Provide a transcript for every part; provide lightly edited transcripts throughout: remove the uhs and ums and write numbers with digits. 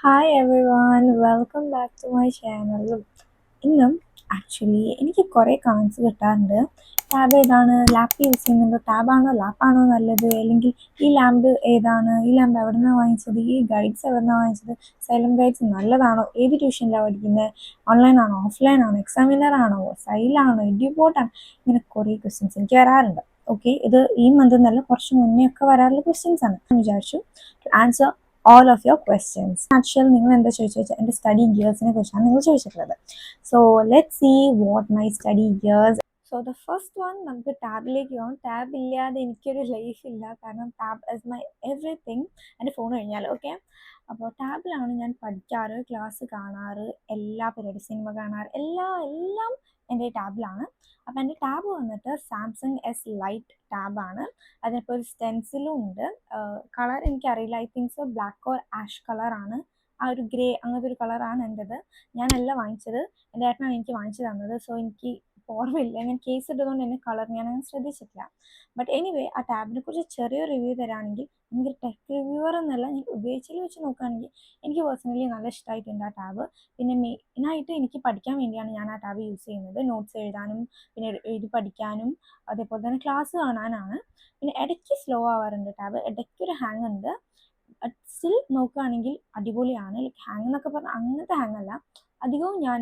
Hi everyone welcome back to my channel. ഇന്നും actually എനിക്ക് കുറേ കമൻസ് കിട്ടാറുണ്ട്. ടാബ് ഏതാണ്, ലാപ്പ് യൂസ് ചെയ്യുന്നുണ്ടോ, ടാബാണോ ലാപ്പാണോ നല്ലത്, അല്ലെങ്കിൽ ഈ ലാമ്പ് ഏതാണ്, ഈ ലാമ്പ് എവിടെ നിന്നാണ് വാങ്ങിച്ചത്, ഈ ഗൈഡ്സ് എവിടെ നിന്നാണ് വാങ്ങിച്ചത്, സൈലം ഗൈഡ്സ് നല്ലതാണോ, ഏത് ട്യൂഷനിലാണ് പഠിക്കുന്നത്, ഓൺലൈൻ ആണോ ഓഫ്ലൈൻ ആണോ, എക്സാമിനർ ആണോ സൈലാണോ എഡ്യൂബോട്ടാണോ, ഇങ്ങനെ കുറേ ക്വസ്റ്റ്യൻസ് എനിക്ക് വരാറുണ്ട്. ഓക്കെ, ഇത് ഈ മന്ത് എന്നല്ല കുറച്ച് മുന്നേ ഒക്കെ വരാറുള്ള ക്വസ്റ്റ്യൻസ് ആണ്. ഞാൻ വിചാരിച്ചു to answer all of your questions. Actually നിങ്ങൾ എന്താ ചോദിച്ചാൽ എൻ്റെ സ്റ്റഡി ഗിയേഴ്സിനെ കുറിച്ചാണ് നിങ്ങൾ ചോദിച്ചിട്ടുള്ളത്. So let see what my study gears. So the first one, നമുക്ക് ടാബിലേക്ക് പോകാം. ടാബ് ഇല്ലാതെ എനിക്കൊരു ലൈഫ് ഇല്ല, കാരണം ടാബ് ഇസ് മൈ എവറിത്തിങ്. എൻ്റെ ഫോൺ കഴിഞ്ഞാൽ ഓക്കെ. അപ്പോൾ ടാബിലാണ് ഞാൻ പഠിക്കാറ്, ക്ലാസ് കാണാറ്, എല്ലാ പരിപാടി, സിനിമ കാണാറ്, എല്ലാം എൻ്റെ ടാബിലാണ്. അപ്പോൾ എൻ്റെ ടാബ് വന്നിട്ട് സാംസങ് എസ് ലൈറ്റ് ടാബാണ്. അതിനിപ്പോൾ ഒരു സ്റ്റെൻസിലും ഉണ്ട്. കളർ എനിക്കറിയില്ല, I think so black or ash കളറാണ്, ആ ഒരു ഗ്രേ അങ്ങനത്തെ ഒരു കളറാണ് എൻ്റെത്. ഞാനല്ല വാങ്ങിച്ചത്, എൻ്റെ ഏട്ടനാണ് എനിക്ക് വാങ്ങിച്ചു തന്നത്. സോ എനിക്ക് ഓർമ്മയില്ല, ഞാൻ കേസ് ഇട്ടതുകൊണ്ട് തന്നെ കളർ ഞാനങ്ങനെ ശ്രദ്ധിച്ചിട്ടില്ല. ബട്ട് എനിവേ, ആ ടാബിനെ കുറിച്ച് ചെറിയൊരു റിവ്യൂ തരാണെങ്കിൽ, എനിക്ക് ടെക് റിവ്യൂവർ എന്നല്ല, ഞാൻ ഉപയോഗിച്ചതിൽ വെച്ച് നോക്കുകയാണെങ്കിൽ എനിക്ക് പേഴ്സണലി നല്ല ഇഷ്ടമായിട്ടുണ്ട് ആ ടാബ്. പിന്നെ മെയിനായിട്ട് എനിക്ക് പഠിക്കാൻ വേണ്ടിയാണ് ഞാൻ ആ ടാബ് യൂസ് ചെയ്യുന്നത്, നോട്ട്സ് എഴുതാനും പിന്നെ എഴുതി പഠിക്കാനും അതേപോലെ തന്നെ ക്ലാസ് കാണാനാണ്. പിന്നെ ഇടയ്ക്ക് സ്ലോ ആവാറുണ്ട് ടാബ്, ഇടയ്ക്കൊരു ഹാങ് ഉണ്ട്. സ്റ്റിൽ നോക്കുകയാണെങ്കിൽ അടിപൊളിയാണ്. ലൈക്ക് ഹാങ് എന്നൊക്കെ പറഞ്ഞാൽ അങ്ങനത്തെ ഹാങ് അല്ല. അധികവും ഞാൻ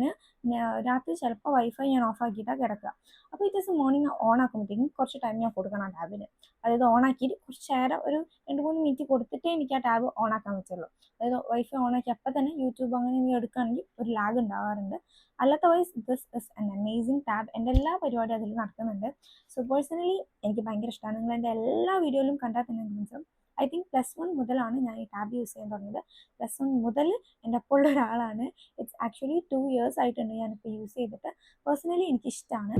രാത്രി ചിലപ്പോൾ വൈഫൈ ഞാൻ ഓഫ് ആക്കിയിട്ടാണ് കിടക്കുക. അപ്പോൾ ഈ ദിവസം മോർണിംഗ് ഓൺ ആക്കുമ്പോഴത്തേക്കും കുറച്ച് ടൈം ഞാൻ കൊടുക്കണം ആ ടാബിന്. അതായത് ഓൺ ആക്കിയിട്ട് കുറച്ച് നേരം ഒരു 2-3 മിനിറ്റ് കൊടുത്തിട്ടേ എനിക്ക് ആ ടാബ് ഓൺ ആക്കാൻ പറ്റുള്ളൂ. അതായത് വൈഫൈ ഓൺ ആക്കി അപ്പം തന്നെ യൂട്യൂബ് അങ്ങനെ എന്തെങ്കിലും എടുക്കുകയാണെങ്കിൽ ഒരു ലാഗ് ഉണ്ടാവാറുണ്ട്. അല്ലാത്ത wise this is an amazing tab. എൻ്റെ എല്ലാ പരിപാടിയും അതിൽ നടക്കുന്നുണ്ട്. സോ പേഴ്സണലി എനിക്ക് ഭയങ്കര ഇഷ്ടമാണ്. നിങ്ങൾ എൻ്റെ എല്ലാ വീഡിയോയിലും കണ്ടാൽ തന്നെ മനസ്സിലാവും. ഐ തിങ്ക് +1 മുതലാണ് ഞാൻ ഈ ടാബ് യൂസ് ചെയ്യാൻ തുടങ്ങിയത്. +1 മുതൽ എൻ്റെ ഒപ്പം ഉള്ള ഒരാളാണ്. ഇറ്റ്സ് ആക്ച്വലി 2 ഇയേഴ്സ് ആയിട്ടുണ്ട് ഞാനിപ്പോൾ യൂസ് ചെയ്തിട്ട്. പേഴ്സണലി എനിക്കിഷ്ടമാണ്.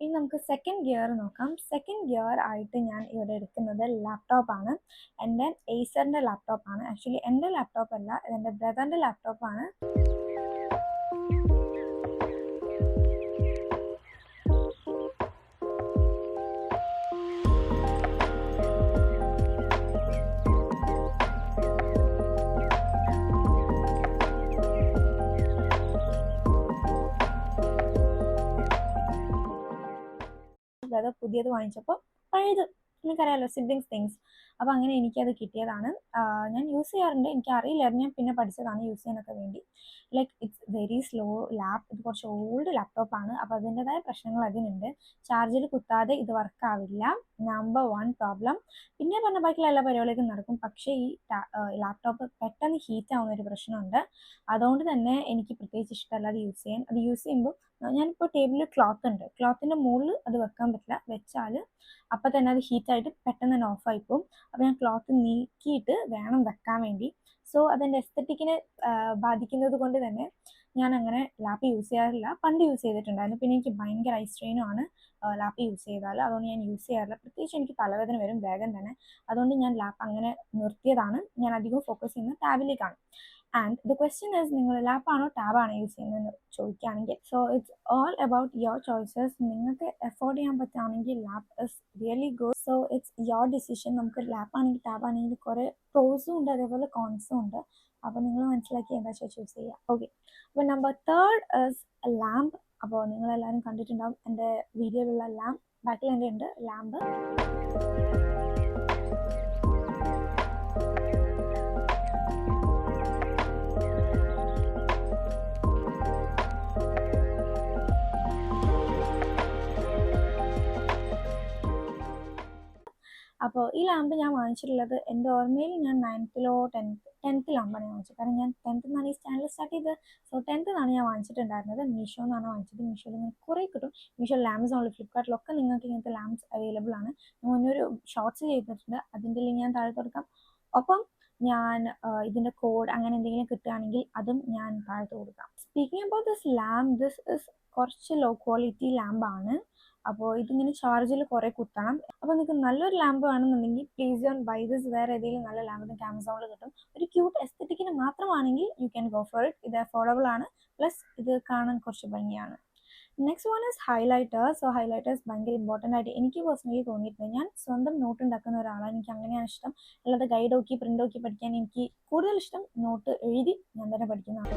ഇനി നമുക്ക് സെക്കൻഡ് ഗിയർ നോക്കാം. സെക്കൻഡ് ഗിയർ ആയിട്ട് ഞാൻ ഇവിടെ എടുക്കുന്നത് ലാപ്ടോപ്പാണ്. എൻ്റെ ഏസറിൻ്റെ ലാപ്ടോപ്പാണ്. ആക്ച്വലി എൻ്റെ ലാപ്ടോപ്പ് അല്ല, ഇതെൻ്റെ ബ്രദറിൻ്റെ ലാപ്ടോപ്പാണ്. ബ്രദർ പുതിയത് വാങ്ങിച്ചപ്പോൾ പഴയത് നിങ്ങൾക്കറിയാമല്ലോ, സിബ്ലിങ്സ് തിങ്സ്. അപ്പോൾ അങ്ങനെ എനിക്കത് കിട്ടിയതാണ്. ഞാൻ യൂസ് ചെയ്യാറുണ്ട്, എനിക്ക് അറിയില്ലായിരുന്നു, ഞാൻ പിന്നെ പഠിച്ചതാണ് യൂസ് ചെയ്യാനൊക്കെ വേണ്ടി. Like it's very slow lap, ഇത് കുറച്ച് ഓൾഡ് ലാപ്ടോപ്പാണ്. അപ്പോൾ അതിൻ്റെതായ പ്രശ്നങ്ങൾ അതിനുണ്ട്. ചാർജിൽ കുത്താതെ ഇത് വർക്ക് ആവില്ല, നമ്പർ 1 പ്രോബ്ലം. പിന്നെ പറഞ്ഞ ബാക്കിയുള്ള എല്ലാ പരിപാടികളും നടക്കും, പക്ഷേ ഈ ലാപ്ടോപ്പ് പെട്ടെന്ന് ഹീറ്റ് ആവുന്ന ഒരു പ്രശ്നമുണ്ട്. അതുകൊണ്ട് തന്നെ എനിക്ക് പ്രത്യേകിച്ച് ഇഷ്ടമല്ല അത് യൂസ് ചെയ്യാൻ. അത് യൂസ് ചെയ്യുമ്പോൾ ഞാനിപ്പോൾ ടേബിളിൽ ക്ലോത്ത് ഉണ്ട്, ക്ലോത്തിൻ്റെ മുകളിൽ അത് വെക്കാൻ പറ്റില്ല, വെച്ചാൽ അപ്പം തന്നെ അത് ഹീറ്റായിട്ട് പെട്ടെന്ന് തന്നെ ഓഫായി പോകും. അപ്പോൾ ഞാൻ ക്ലോത്ത് നീക്കിയിട്ട് വേണം വെക്കാൻ വേണ്ടി. സോ അതെൻ്റെ എസ്തറ്റിക്കിനെ ബാധിക്കുന്നത് കൊണ്ട് തന്നെ ഞാൻ അങ്ങനെ ലാപ്പ് യൂസ് ചെയ്യാറില്ല. പണ്ട് യൂസ് ചെയ്തിട്ടുണ്ടായിരുന്നു, പിന്നെ എനിക്ക് ഭയങ്കര ഐ സ്ട്രെയിനുമാണ് ലാപ്പ് യൂസ് ചെയ്താൽ. അതുകൊണ്ട് ഞാൻ യൂസ് ചെയ്യാറില്ല. പ്രത്യേകിച്ച് എനിക്ക് തലവേദന വരും വേഗം തന്നെ. അതുകൊണ്ട് ഞാൻ ലാപ്പ് അങ്ങനെ നിർത്തിയതാണ്. ഞാൻ അധികം ഫോക്കസ് ചെയ്യുന്നത് ടാബിലേക്കാണ്. ആൻഡ് ദ ക്വസ്റ്റ്യൻ ഈസ്, നിങ്ങൾ ലാപ്പാണോ ടാബാണോ യൂസ് ചെയ്യുന്നതെന്ന് ചോദിക്കുകയാണെങ്കിൽ, so it's all about your choices. നിങ്ങൾക്ക് എഫോർഡ് ചെയ്യാൻ പറ്റുകയാണെങ്കിൽ lap is really good. So it's your decision. നമുക്ക് ലാപ്പാണെങ്കിൽ ടാബാണെങ്കിൽ കുറേ പ്രോസും ഉണ്ട്, അതേപോലെ കോൺസും ഉണ്ട്. അപ്പോൾ നിങ്ങൾ മനസ്സിലാക്കി എന്താ വെച്ചാൽ ചൂസ് ചെയ്യുക. ഓക്കെ, അപ്പോൾ നമ്പർ 3 ഇസ് ലാമ്പ്. അപ്പോൾ നിങ്ങളെല്ലാവരും കണ്ടിട്ടുണ്ടാവും എൻ്റെ വീഡിയോയിലുള്ള ലാമ്പ്. ബാക്കിൽ എൻ്റെ ഉണ്ട് ലാമ്പ്. അപ്പോൾ ഈ ലാമ്പ് ഞാൻ വാങ്ങിച്ചിട്ടുള്ളത് എൻ്റെ ഓർമ്മയിൽ ഞാൻ 9th-ലോ 10th-ലാകുമ്പോൾ ഞാൻ വാങ്ങിച്ചത്. കാരണം ഞാൻ 10th നിന്നാണ് ഈ ചാനൽ സ്റ്റാർട്ട് ചെയ്തത്. സോ 10th നിന്നാണ് ഞാൻ വാങ്ങിച്ചിട്ടുണ്ടായിരുന്നത്. മീഷോ നിന്നാണ് വാങ്ങിച്ചത്. മീഷോയിൽ ഇങ്ങനെ കുറേ കിട്ടും. മീഷോയിൽ, ആമസോണിൽ, ഫ്ലിപ്കാർട്ടിലൊക്കെ നിങ്ങൾക്ക് ഇങ്ങനത്തെ ലാംപ്സ് അവൈലബിൾ ആണ്. ഞാൻ മുന്നൊരു ഷോർട്സ് ചെയ്തിട്ടുണ്ട്, അതിൻ്റെ ലിങ്ക് ഞാൻ താഴെ കൊടുക്കാം. ഒപ്പം ഞാൻ ഇതിൻ്റെ കോഡ് അങ്ങനെ എന്തെങ്കിലും കിട്ടുകയാണെങ്കിൽ അതും ഞാൻ താഴത്ത് കൊടുക്കാം. Speaking about this lamp, this is കുറച്ച് ലോ ക്വാളിറ്റി ലാമ്പാണ്. അപ്പോൾ ഇതിങ്ങനെ ചാർജിൽ കുറേ കുത്തണം. അപ്പോൾ നിങ്ങൾക്ക് നല്ലൊരു ലാമ്പ് വേണമെന്നുണ്ടെങ്കിൽ പ്ലീസ് ഡോണ്ട് ബൈ ദിസ്. വേറെ ഏതെങ്കിലും നല്ല ലാമ്പ് നിങ്ങൾക്ക് ആമസോണിൽ കിട്ടും. ഒരു ക്യൂട്ട് എസ്തെറ്റിക്കിന് മാത്രമാണെങ്കിൽ you can go for it. ഇത് അഫോർഡബിൾ ആണ്, പ്ലസ് ഇത് കാണാൻ കുറച്ച് ഭംഗിയാണ്. Next one is highlighters. So highlighters ഭയങ്കര ഇമ്പോർട്ടൻ്റ് ആയിട്ട് എനിക്ക് പേഴ്സണലി തോന്നിയിട്ടുണ്ട്. ഞാൻ സ്വന്തം നോട്ട് ഉണ്ടാക്കുന്ന ഒരാളാണ്, എനിക്ക് അങ്ങനെയാണ് ഇഷ്ടം. അല്ലാതെ ഗൈഡ് നോക്കി പ്രിൻ്റ് നോക്കി പഠിക്കാൻ എനിക്ക് കൂടുതൽ ഇഷ്ടം നോട്ട് എഴുതി ഞാൻ തന്നെ പഠിക്കുന്നതാണ്.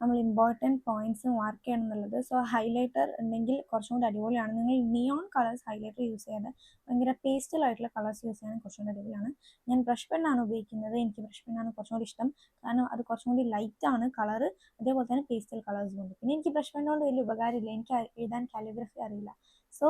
നമ്മൾ ഇമ്പോർട്ടൻറ്റ് പോയിന്റ്സ് മാർക്ക് ചെയ്യണം എന്നുള്ളത്. സോ ഹൈലൈറ്റർ ഉണ്ടെങ്കിൽ കുറച്ചും കൂടി അടിപൊളിയാണ്. നിങ്ങൾ നിയോൺ കളേഴ്സ് ഹൈലൈറ്റർ യൂസ് ചെയ്യാതെ ഭയങ്കര പേസ്റ്റൽ ആയിട്ടുള്ള കളേഴ്സ് യൂസ് ചെയ്യാൻ കുറച്ചും കൂടി അടിപൊളിയാണ്. ഞാൻ ബ്രഷ് പെണ്ണാണ് ഉപയോഗിക്കുന്നത്. എനിക്ക് ബ്രഷ് പെണ്ണാണ് കുറച്ചും കൂടി ഇഷ്ടം, കാരണം അത് കുറച്ചും കൂടി ലൈറ്റാണ് കളറ്, അതേപോലെ തന്നെ പേസ്റ്റൽ കളേഴ്സും ഉണ്ട്. പിന്നെ എനിക്ക് ബ്രഷ് പെണ്ണുകൊണ്ട് വലിയ ഉപകാരമില്ല, എനിക്ക് എഴുതാൻ കാലിഗ്രഫി അറിയില്ല. സോ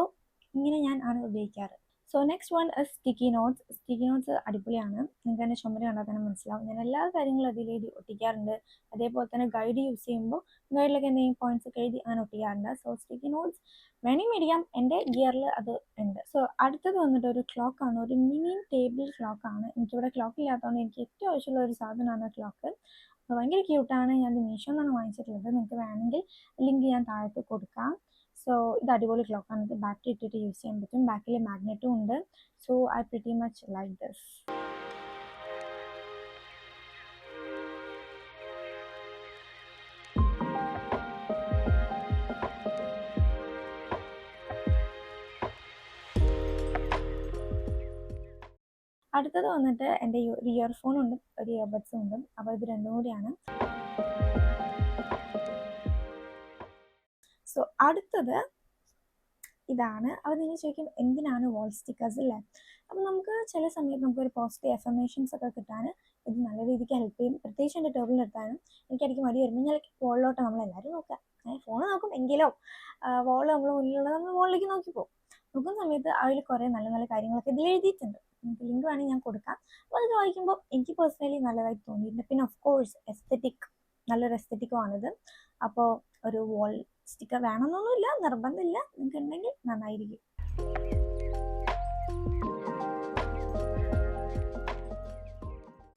ഇങ്ങനെ ഞാൻ ആണ് ഉപയോഗിക്കാറ്. So next one is sticky notes. Sticky notes അടിപൊളിയാണ്. നിങ്ങൾക്ക് എൻ്റെ ചുമര് കണ്ടാൽ തന്നെ മനസ്സിലാവും. ഞാൻ എല്ലാ കാര്യങ്ങളും അതിൽ ഒട്ടിക്കാറുണ്ട്. അതേപോലെ തന്നെ ഗൈഡ് യൂസ് ചെയ്യുമ്പോൾ ഗൈഡിലൊക്കെ എന്തെങ്കിലും പോയിന്റ്സ് ഒക്കെ എഴുതി അങ്ങനെ ഒട്ടിക്കാറുണ്ട്. സോ സ്റ്റിക്കി നോട്ട്സ് വേണമെങ്കിൽ മേടിക്കാം, എൻ്റെ ഗിയറിൽ അത് ഉണ്ട്. സോ അടുത്തത് വന്നിട്ട് ഒരു ക്ലോക്കാണ്, ഒരു മിനി ടേബിൾ ക്ലോക്കാണ്. എനിക്കിവിടെ ക്ലോക്ക് ഇല്ലാത്തതുകൊണ്ട് എനിക്ക് ഏറ്റവും ആവശ്യമുള്ള ഒരു സാധനമാണ് ക്ലോക്ക്. അപ്പോൾ ഭയങ്കര ക്യൂട്ടാണ്. ഞാൻ മീഷോ എന്നാണ് വാങ്ങിച്ചിട്ടുള്ളത്. നിങ്ങൾക്ക് വേണമെങ്കിൽ ലിങ്ക് ഞാൻ താഴത്ത് കൊടുക്കാം. സോ ഇത് അടിപൊളി ക്ലോക്കാണ്. ഇത് ബാറ്ററി ഇട്ടിട്ട് യൂസ് ചെയ്യാൻ പറ്റും. ബാക്കിൽ മാഗ്നറ്റും ഉണ്ട്. So I pretty much like this. അടുത്തത് വന്നിട്ട് എൻ്റെ ഒരു ഇയർഫോൺ ഉണ്ട്, ഒരു ഇയർബഡ്സും ഉണ്ട്. അപ്പോൾ ഇത് രണ്ടും കൂടിയാണ്. സോ അടുത്തത് ഇതാണ്. അപ്പോൾ നിങ്ങൾ ചോദിക്കും എന്തിനാണ് വാൾ സ്റ്റിക്കേഴ്സ് അല്ലേ? അപ്പോൾ നമുക്ക് ചില സമയത്ത് നമുക്കൊരു പോസിറ്റീവ് അഫർമേഷൻസ് ഒക്കെ കിട്ടാൻ ഇത് നല്ല രീതിക്ക് ഹെൽപ്പ് ചെയ്യും. പ്രത്യേകിച്ച് എൻ്റെ ടേബിളിൽ എടുത്താലും എനിക്കിടയ്ക്ക് മടി വരുമ്പോൾ ഞാൻ വോളിലോട്ട് നമ്മളെല്ലാവരും നോക്കുക, ഫോൺ നോക്കും എങ്കിലോ വോൾ നമ്മൾ മുന്നിലുള്ളത് നമ്മൾ വോളിലേക്ക് നോക്കിപ്പോകും. നോക്കുന്ന സമയത്ത് അതിൽ കുറേ നല്ല നല്ല കാര്യങ്ങളൊക്കെ ഇതിൽ എഴുതിയിട്ടുണ്ട്. നിങ്ങൾക്ക് ലിങ്ക് വേണമെങ്കിൽ ഞാൻ കൊടുക്കാം. അപ്പോൾ അത് വായിക്കുമ്പോൾ എനിക്ക് പേഴ്സണലി നല്ലതായിട്ട് തോന്നിയിട്ടുണ്ട്. പിന്നെ ഓഫ് കോഴ്സ് എസ്തെറ്റിക്, നല്ലൊരു എസ്തെറ്റിക്കുമാണിത്. അപ്പോൾ ഒരു വാൾ സ്റ്റിക്കർ വേണമെന്നൊന്നുമില്ല, നിർബന്ധമില്ല, നിങ്ങൾക്ക് ഉണ്ടെങ്കിൽ നന്നായിരിക്കും.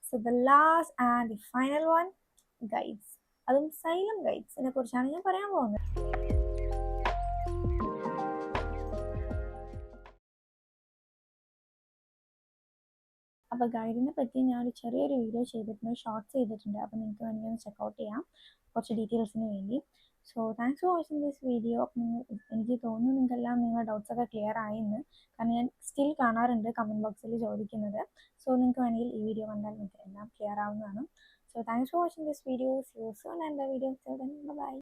So the last and the final one, guides. അതും സൈലം ഗൈഡ്സിനെ കുറിച്ചാണ് ഞാൻ പറയാൻ പോകുന്നത്. അപ്പോൾ ഗൈഡിനെ പറ്റി ഞാൻ ഒരു ചെറിയൊരു വീഡിയോ ചെയ്തിട്ടുണ്ട്, ഷോർട്സ് ചെയ്തിട്ടുണ്ട്. അപ്പോൾ നിങ്ങൾക്ക് വേണമെങ്കിൽ ഒന്ന് ചെക്കൗട്ട് ചെയ്യാം കുറച്ച് ഡീറ്റെയിൽസിന് വേണ്ടി. So thanks for watching this video. എനിക്ക് തോന്നുന്നു നിങ്ങൾക്കെല്ലാം നിങ്ങളുടെ ഡൗട്ട്സൊക്കെ ക്ലിയർ ആയെന്ന്, കാരണം ഞാൻ സ്റ്റിൽ കാണാറുണ്ട് കമൻറ്റ് ബോക്സിൽ ചോദിക്കുന്നത്. സോ നിങ്ങൾക്ക് വേണമെങ്കിൽ ഈ വീഡിയോ കണ്ടാൽ നിങ്ങൾക്ക് എല്ലാം ക്ലിയർ ആവുന്നതാണ്. So thanks for watching this video. See you soon and the video. By.